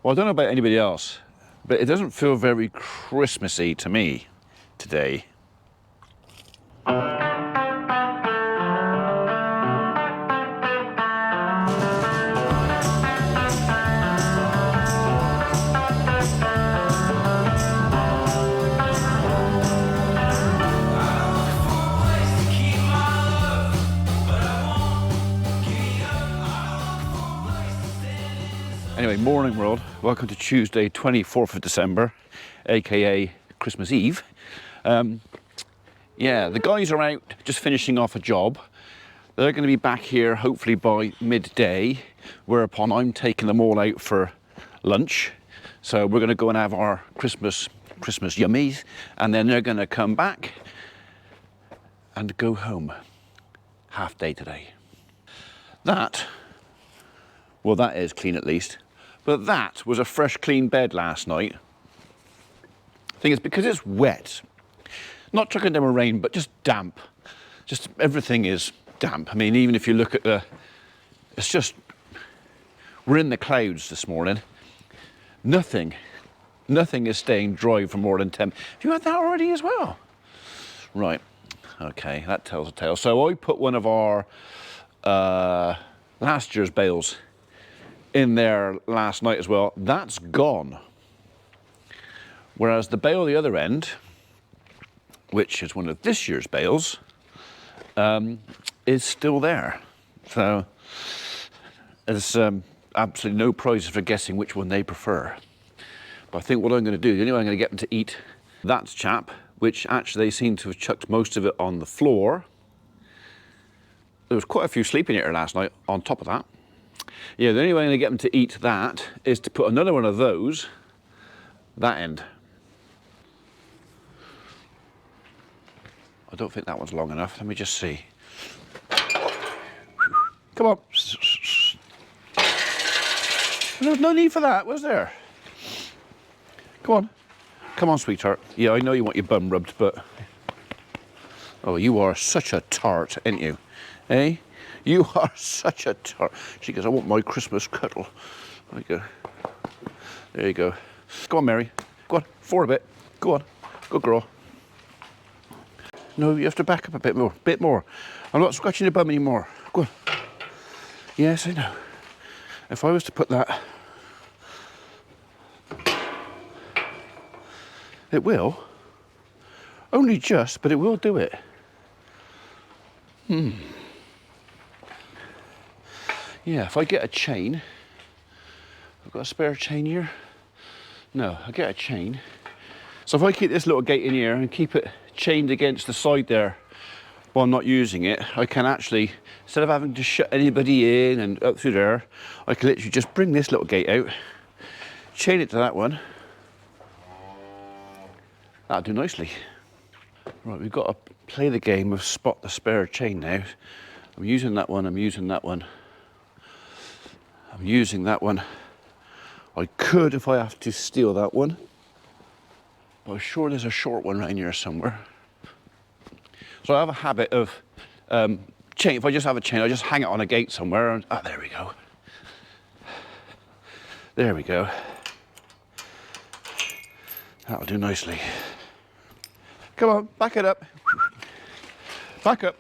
Well, I don't know about anybody else, but it doesn't feel very Christmassy to me today. Anyway, morning world, welcome to Tuesday 24th of December, aka Christmas Eve. Yeah, the guys are out just finishing off a job. They're going to be back here hopefully by midday, whereupon I'm taking them all out for lunch. So we're going to go and have our Christmas yummies, and then they're going to come back and go home. Half day today. That is clean at least. But that was a fresh, clean bed last night. Thing is, because it's wet, not chucking down with rain, but just damp. Just everything is damp. I mean, even if you look at it's just, we're in the clouds this morning. Nothing is staying dry for more than 10. Have you had that already as well? Right, okay, that tells a tale. So I put one of our last year's bales in there last night as well. That's gone. Whereas the bale the other end, which is one of this year's bales, is still there. So there's absolutely no prizes for guessing which one they prefer. But I think what I'm going to do, the only way I'm going to get them to eat that chap, which actually they seem to have chucked most of it on the floor. There was quite a few sleeping here last night on top of that. Yeah, the only way I'm going to get them to eat that is to put another one of those, that end. I don't think that one's long enough. Let me just see. Come on. There was no need for that, was there? Come on. Come on, sweetheart. Yeah, I know you want your bum rubbed, but... Oh, you are such a tart, ain't you? Eh? You are such a tart. She goes, I want my Christmas cuddle. There you go. There you go. Go on, Mary. Go on, forward a bit. Go on. Good girl. No, you have to back up a bit more. Bit more. I'm not scratching your bum anymore. Go on. Yes, I know. If I was to put that... It will. Only just, but it will do it. Yeah, if I get a chain, I've got a spare chain here. No, I get a chain. So if I keep this little gate in here and keep it chained against the side there while I'm not using it, I can actually, instead of having to shut anybody in and up through there, I can literally just bring this little gate out, chain it to that one. That'll do nicely. Right, we've got to play the game of spot the spare chain now. I'm using that one, I'm using that one. I'm using that one. I could if I have to steal that one. But I'm sure there's a short one right in here somewhere. So I have a habit of chain. If I just have a chain, I just hang it on a gate somewhere. And, there we go. There we go. That'll do nicely. Come on, back it up. Back up.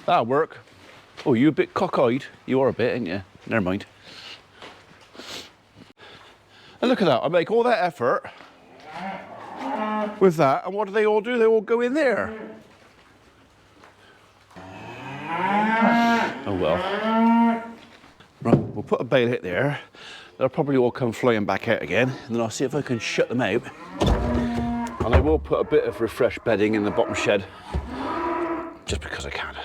That'll work. Oh, you a bit cockeyed? You are a bit, ain't you? Never mind. And look at that, I make all that effort with that, and what do? They all go in there. Oh well. Right, we'll put a bail hit there. They'll probably all come flying back out again, and then I'll see if I can shut them out. And I will put a bit of refreshed bedding in the bottom shed, just because I can.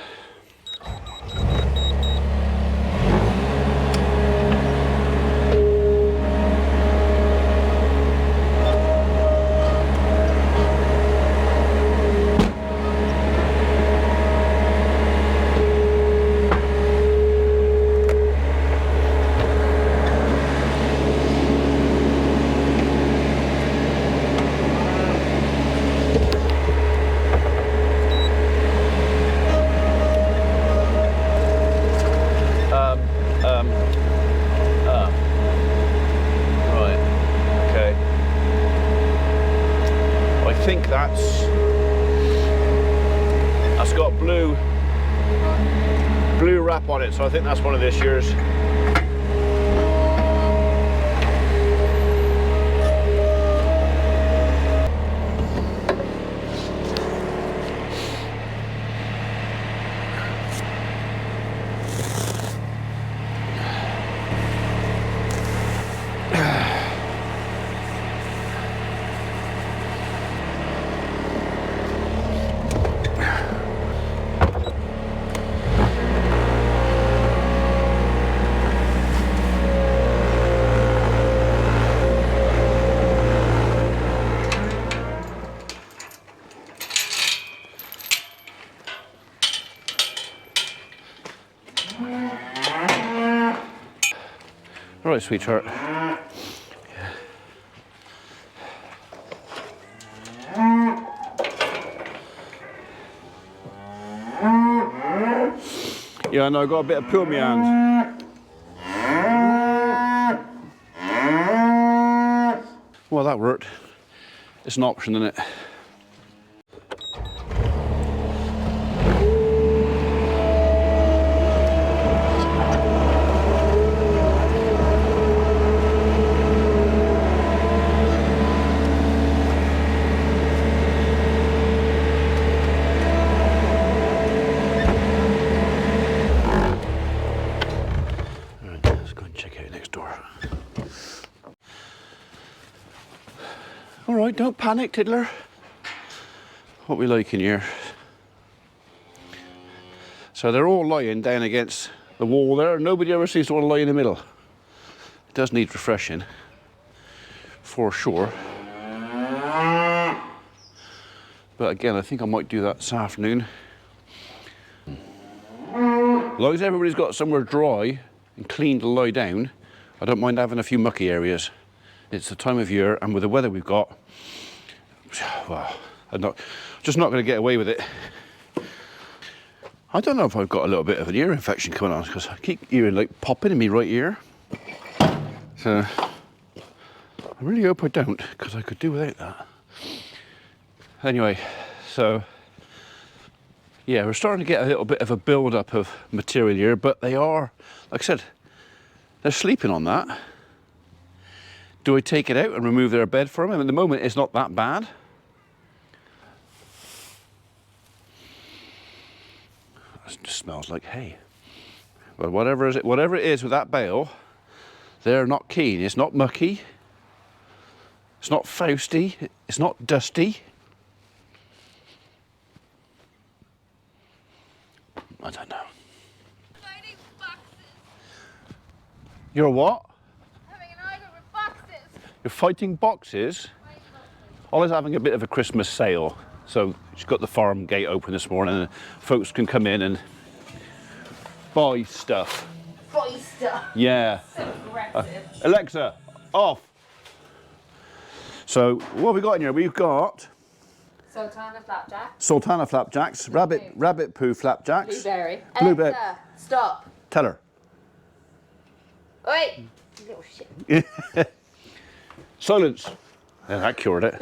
think that's got blue wrap on it, so I think that's one of this year's. All right, sweetheart. Yeah, I know, I got a bit of poo in my hand. Well, that worked. It's an option, isn't it? All right, don't panic, Tiddler. What we like in here. So they're all lying down against the wall there. Nobody ever seems to want to lie in the middle. It does need refreshing, for sure. But again, I think I might do that this afternoon. As long as everybody's got somewhere dry and clean to lie down, I don't mind having a few mucky areas. It's the time of year, and with the weather we've got, well, just not going to get away with it. I don't know if I've got a little bit of an ear infection coming on, because I keep hearing like popping in my right ear. So I really hope I don't, because I could do without that. Anyway, so yeah, we're starting to get a little bit of a build-up of material here, but they are, like I said, they're sleeping on that. Do I take it out and remove their bed for them? At the moment, it's not that bad. It just smells like hay. But whatever it is with that bale, they're not keen. It's not mucky. It's not Fausty. It's not dusty. I don't know. Fighting boxes. You're what? Having an argument with boxes. You're fighting boxes? Ollie's having a bit of a Christmas sale. So she's got the farm gate open this morning and folks can come in and buy stuff. Buy stuff. Yeah. So aggressive. Alexa, off. So what have we got in here? We've got Sultana flapjack. Sultana flapjacks, rabbit poo flapjacks. Blueberry. Blueberry. Alexa, stop. Tell her. Wait. You little shit. Silence. Yeah, that cured it.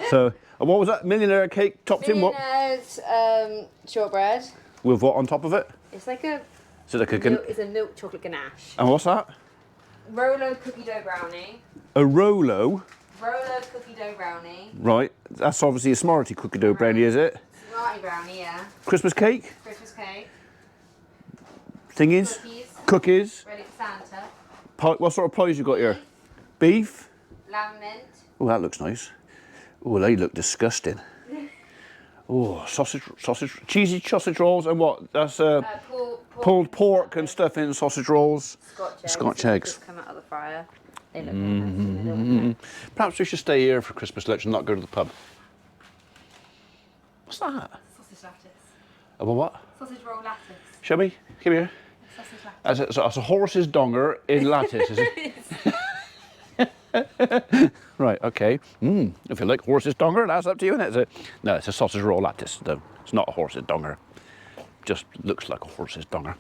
So, and what was that? Millionaire cake topped in what? Millionaire's shortbread. With what on top of it? It's like a. Is it like It's a milk chocolate ganache. And what's that? Rolo cookie dough brownie. A Rolo. Rolo cookie dough brownie. Right. That's obviously a Smarty cookie dough brownie, is it? Smarty brownie, yeah. Christmas cake. Christmas cake. Thingies. Cookies. Ready for Santa. Pie, what sort of pies you got here? Beef. Lamb mint. Oh, that looks nice. Oh, they look disgusting. Oh, sausage, cheesy sausage rolls, and what? That's pulled pork and stuff in sausage rolls. Scotch eggs. Just come out of the fryer. They look nice. Perhaps we should stay here for Christmas lunch and not go to the pub. What's that? Sausage lattice. Oh, what? Sausage roll lattice. Show me. Come here. Sausage lattice. As a horse's donger in lattice, is it? Right, okay. If you like horse's donger, that's up to you, isn't it? No, it's a sausage roll lattice, though. It's not a horse's donger. Just looks like a horse's donger.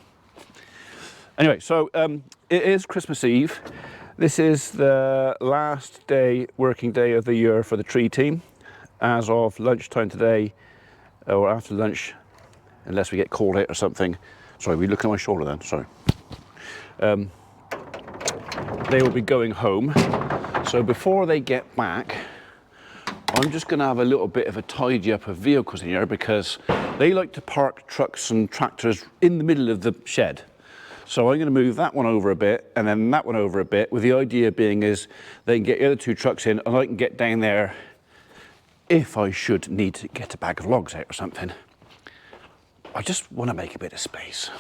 Anyway, so it is Christmas Eve. This is the last day, working day of the year for the tree team. as of lunchtime today, or after lunch, unless we get called out or something. Sorry, we look at my shoulder then, sorry. They will be going home. So before they get back, I'm just going to have a little bit of a tidy up of vehicles in here, because they like to park trucks and tractors in the middle of the shed. So I'm going to move that one over a bit and then that one over a bit, with the idea being is they can get the other two trucks in and I can get down there if I should need to get a bag of logs out or something. I just want to make a bit of space.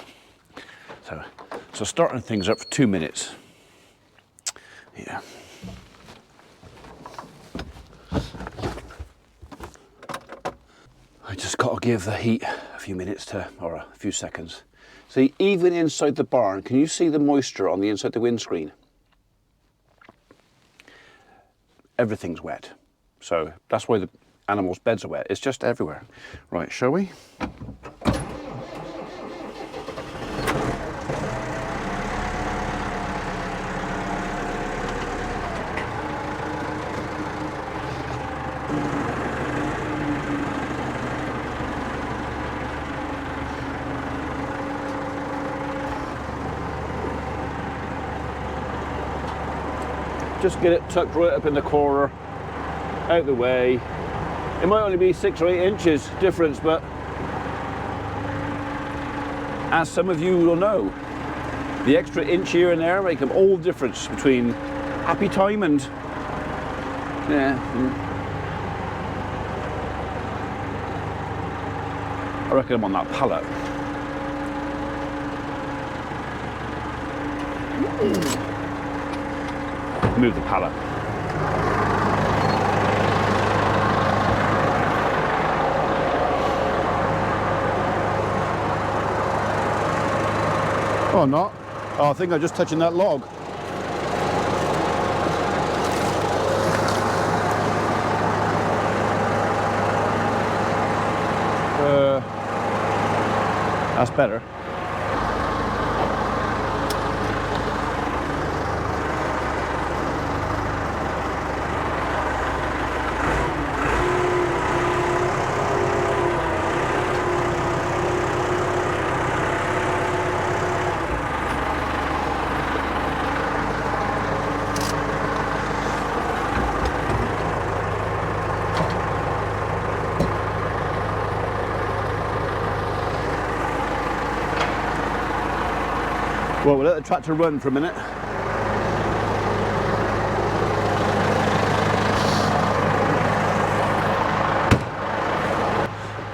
So starting things up for 2 minutes. Yeah. I just got to give the heat a few minutes or a few seconds. See, even inside the barn, can you see the moisture on the inside of the windscreen? Everything's wet. So that's why the animals' beds are wet. It's just everywhere. Right, shall we? Just get it tucked right up in the corner, out the way. It might only be 6 or 8 inches difference, but as some of you will know, the extra inch here and there make all the difference between happy time and yeah. I reckon I'm on that pallet. Move the pallet. Oh, not? Oh, I think I'm just touching that log. That's better. Well, we'll let the tractor run for a minute.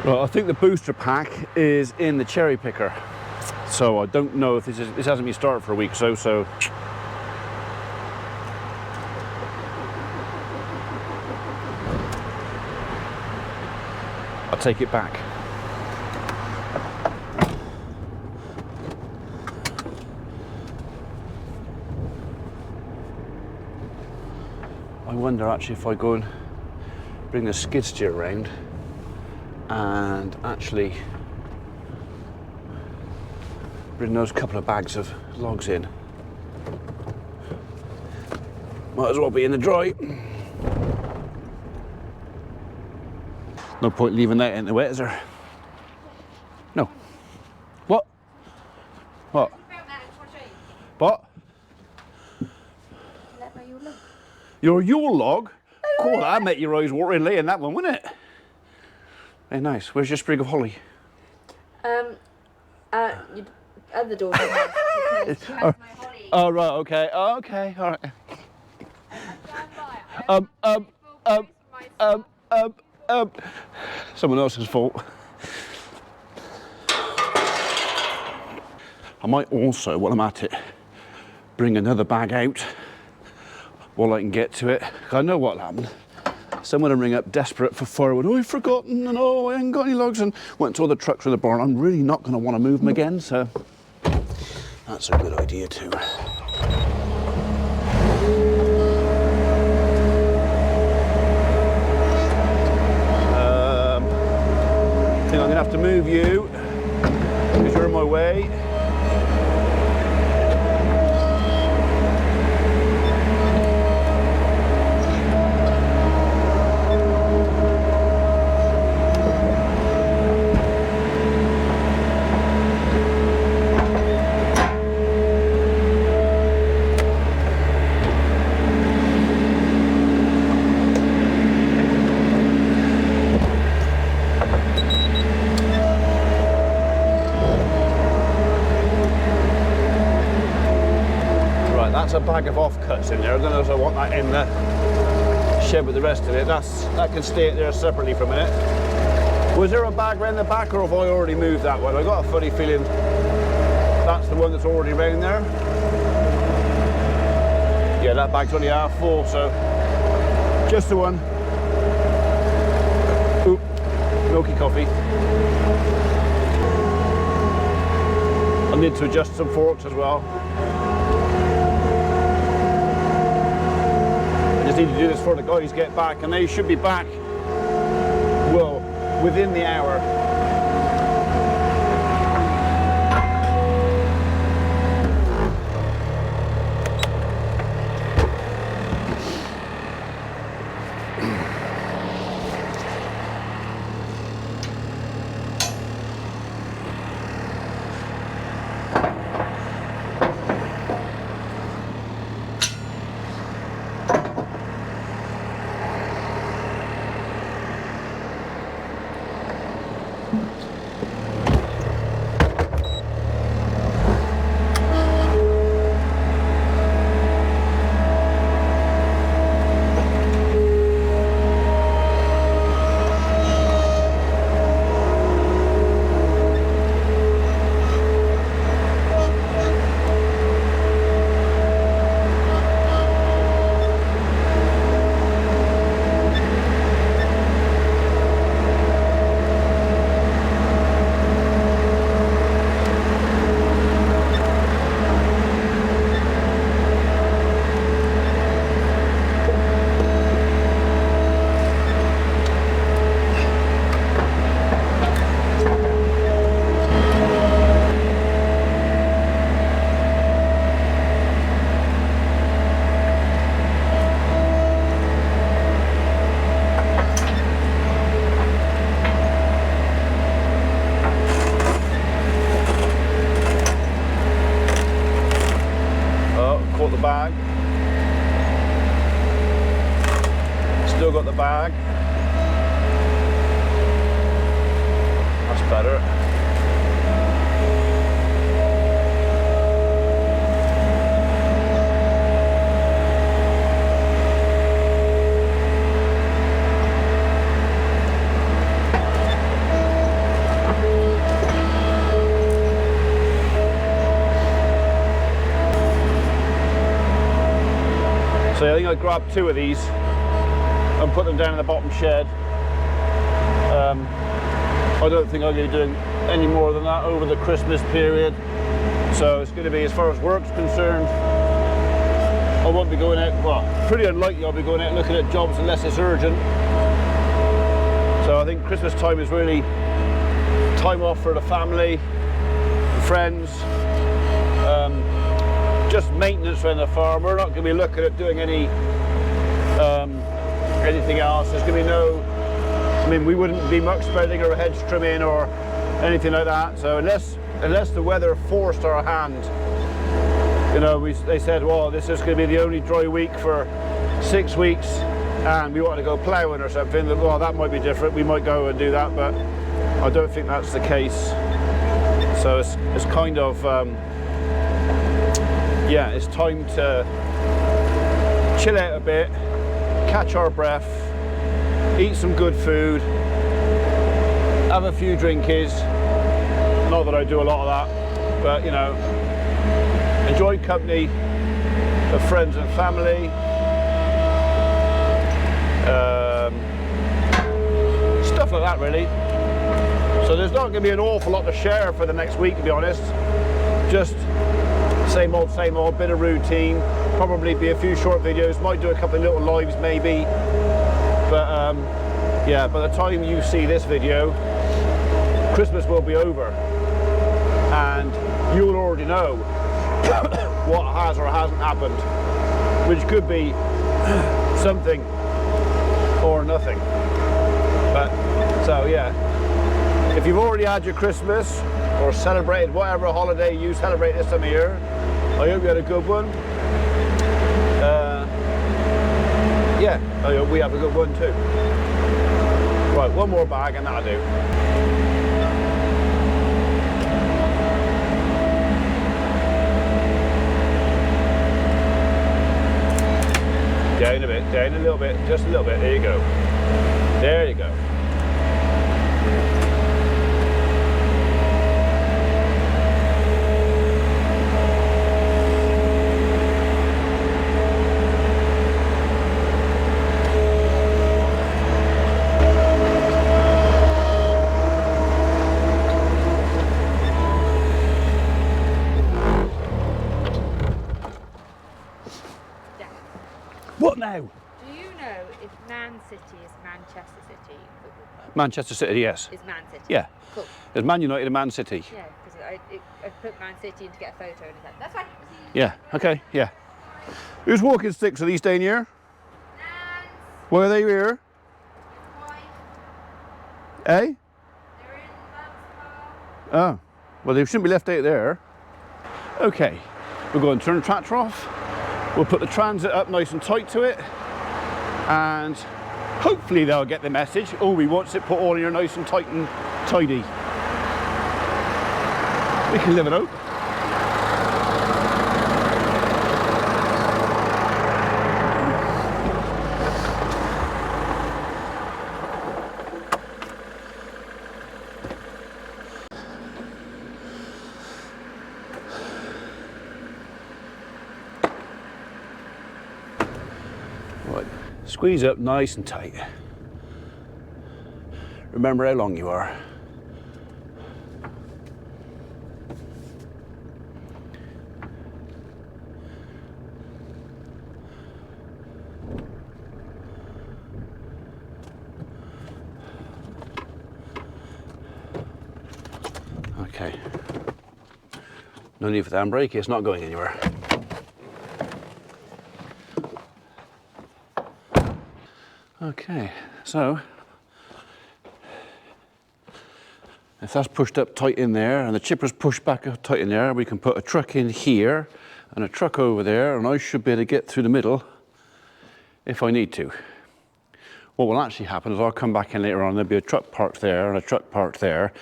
Well, I think the booster pack is in the cherry picker. So I don't know if this hasn't been started for a week or so. I'll take it back. I wonder actually if I go and bring the skid steer around and actually bring those couple of bags of logs in. Might as well be in the dry. No point leaving that in the wet, is there? No. What? What? What? Your Yule log? Cool, that'd make your eyes watering laying that one, wouldn't it? Hey, nice. Where's your sprig of holly? At the door. She has my holly. Oh, right, okay. Oh, okay, all right. Someone else's fault. I might also, while I'm at it, bring another bag out while I can get to it. I know what'll happen. Someone will ring up desperate for firewood. Oh, I've forgotten, and oh, I haven't got any logs, and went to all the trucks with the barn. I'm really not going to want to move them again, so that's a good idea too. I think I'm going to have to move you because you're in my way. bag of offcuts in there. I don't know if I want that in the shed with the rest of it. That can stay there separately for a minute. Was there a bag around the back, or have I already moved that one? I got a funny feeling that's the one that's already around there. Yeah, that bag's only half full, so just the one. Oop, milky coffee. I need to adjust some forks as well. I just need to do this before the guys get back, and they should be back, well, within the hour. Bag. Still got the bag. That's better. So I think I grabbed 2 of these and put them down in the bottom shed. I don't think I'm going to be doing any more than that over the Christmas period. So it's going to be, as far as work's concerned, I won't be going out, well, pretty unlikely I'll be going out looking at jobs unless it's urgent. So I think Christmas time is really time off for the family, friends. Just maintenance around the farm. We're not going to be looking at doing any anything else. There's going to be no, I mean, we wouldn't be muck spreading or hedge trimming or anything like that. So unless the weather forced our hand, you know, they said, well, this is going to be the only dry week for 6 weeks and we want to go ploughing or something, well, that might be different. We might go and do that, but I don't think that's the case. So it's kind of yeah, it's time to chill out a bit, catch our breath, eat some good food, have a few drinkies. Not that I do a lot of that, but you know, enjoy company of friends and family. Stuff like that, really. So there's not going to be an awful lot to share for the next week, to be honest. Just same old, bit of routine. Probably be a few short videos, might do a couple of little lives maybe. But yeah, by the time you see this video, Christmas will be over. And you'll already know what has or hasn't happened, which could be something or nothing. But so yeah, if you've already had your Christmas or celebrated whatever holiday you celebrate this time of year, I hope you had a good one. Yeah, I hope we have a good one too. Right, one more bag and that'll do. Down a bit, down a little bit, just a little bit. There you go. There you go. What now? Do you know if Man City is Manchester City football club? Manchester City, yes. Is Man City? Yeah. Cool. There's Man United and Man City. Yeah, because I put Man City in to get a photo and it's like, that's fine. Yeah, okay, yeah. Whose walking sticks are these staying here? Nan's Why are they here? wife, Eh? they're in Mum's car. Oh, well, they shouldn't be left out there. Okay, we're going to turn the tractor off. We'll put the transit up nice and tight to it, and hopefully they'll get the message. Oh, we want it put all in here nice and tight and tidy. We can live it out. Right, squeeze up nice and tight. Remember how long you are. Okay. No need for the handbrake, it's not going anywhere. Okay, so if that's pushed up tight in there and the chipper's pushed back up tight in there, we can put a truck in here and a truck over there, and I should be able to get through the middle if I need to. What will actually happen is I'll come back in later on, there'll be a truck parked there and a truck parked there,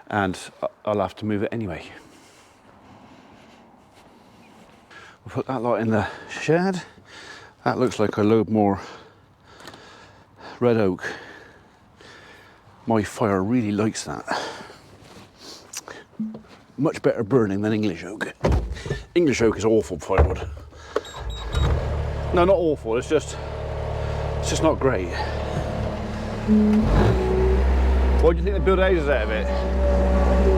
and I'll have to move it anyway. We'll put that lot in the shed. That looks like a load more red oak. My fire really likes that. Much better burning than English oak. English oak is awful firewood. No, not awful, it's just not great. What do you think they build houses out of it?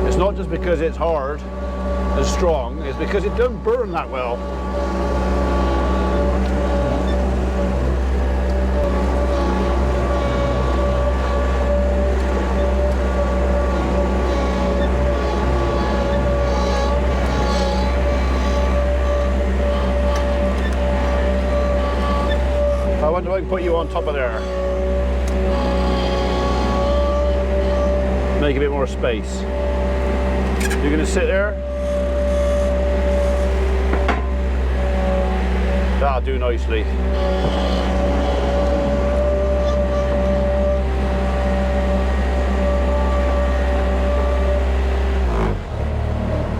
It's not just because it's hard and strong, it's because it doesn't burn that well. I wonder if I can put you on top of there. Make a bit more space. You're going to sit there. That'll do nicely.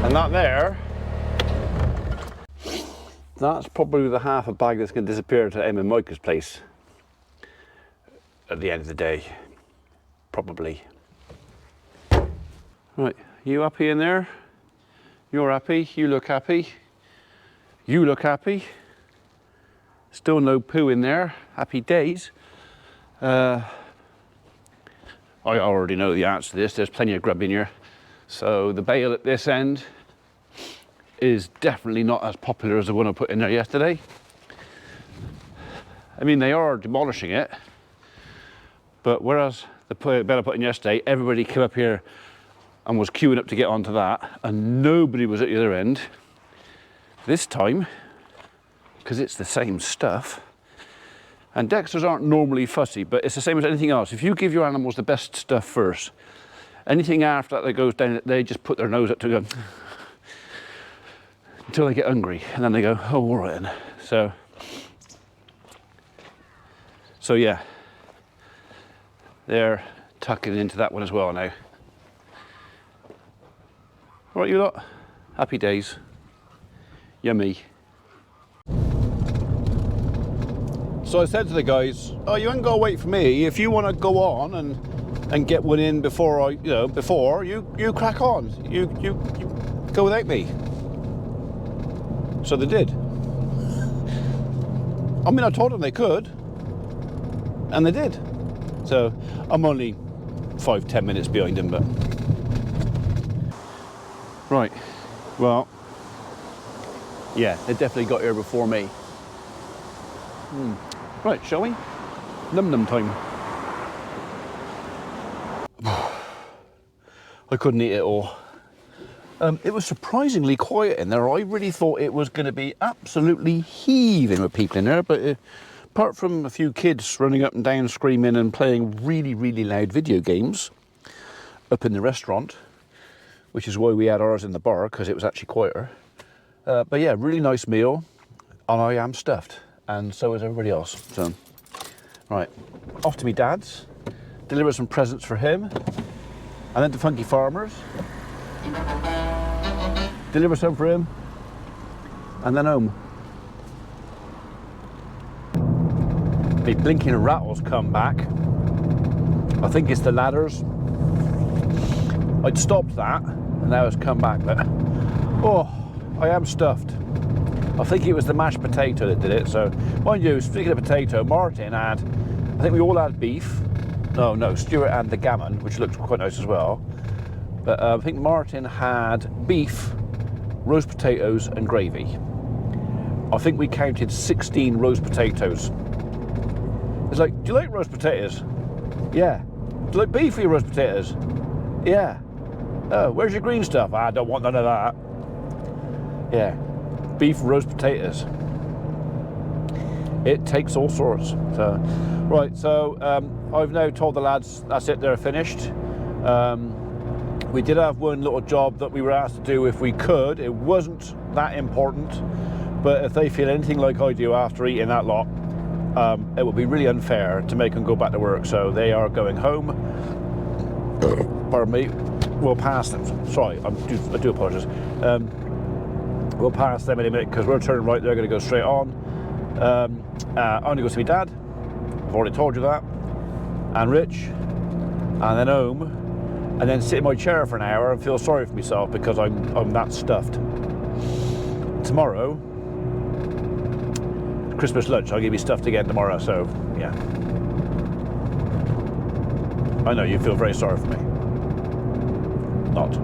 And that there, that's probably the half a bag that's going to disappear to Em and Micah's place at the end of the day, probably. Right, you happy in there? You're happy, you look happy. You look happy. Still no poo in there, happy days. I already know the answer to this, there's plenty of grub in here. So the bale at this end is definitely not as popular as the one I put in there yesterday. I mean, they are demolishing it, but whereas the bale I put in yesterday, everybody came up here and was queuing up to get onto that, and nobody was at the other end. This time, because it's the same stuff, and Dexters aren't normally fussy, but it's the same as anything else. If you give your animals the best stuff first, anything after that goes down, they just put their nose up to go until they get hungry, and then they go, oh, all right then. So yeah, they're tucking into that one as well now. All right, you lot, happy days, yummy. So I said to the guys, oh, you ain't got to wait for me. If you want to go on and get one in before you crack on. You go without me. So they did. I mean, I told them they could, and they did. So I'm only 5-10 minutes behind them, but right. Well, yeah, they definitely got here before me. Right, shall we? Num time. I couldn't eat it all. It was surprisingly quiet in there. I really thought it was going to be absolutely heaving with people in there, but apart from a few kids running up and down screaming and playing really, really loud video games up in the restaurant, which is why we had ours in the bar, because it was actually quieter. But yeah, really nice meal, and I am stuffed, and so is everybody else. So, right, off to me dad's, deliver some presents for him, and then to Funky Farmers, deliver some for him, and then home. The blinking rattles come back. I think it's the ladders. I'd stopped that, and now it's come back, but oh, I am stuffed. I think it was the mashed potato that did it. So, mind you, speaking of potato, Martin had, I think we all had beef. No, Stuart had the gammon, which looked quite nice as well. But I think Martin had beef, roast potatoes, and gravy. I think we counted 16 roast potatoes. It's like, do you like roast potatoes? Yeah. Do you like beef for your roast potatoes? Yeah. Oh, where's your green stuff? I don't want none of that. Yeah. Beef, roast potatoes. It takes all sorts. So, right, so I've now told the lads that's it, they're finished. We did have one little job that we were asked to do if we could. It wasn't that important, but if they feel anything like I do after eating that lot, it would be really unfair to make them go back to work. So they are going home. Pardon me. We'll pass them. Sorry, I do apologise. We'll pass them in a minute because we're turning right. They're going to go straight on. I'm going to go see my dad. I've already told you that. And Rich. And then home. And then sit in my chair for an hour and feel sorry for myself because I'm that stuffed. Tomorrow, Christmas lunch, I'll give you stuffed again tomorrow. So yeah. I know you feel very sorry for me. Not.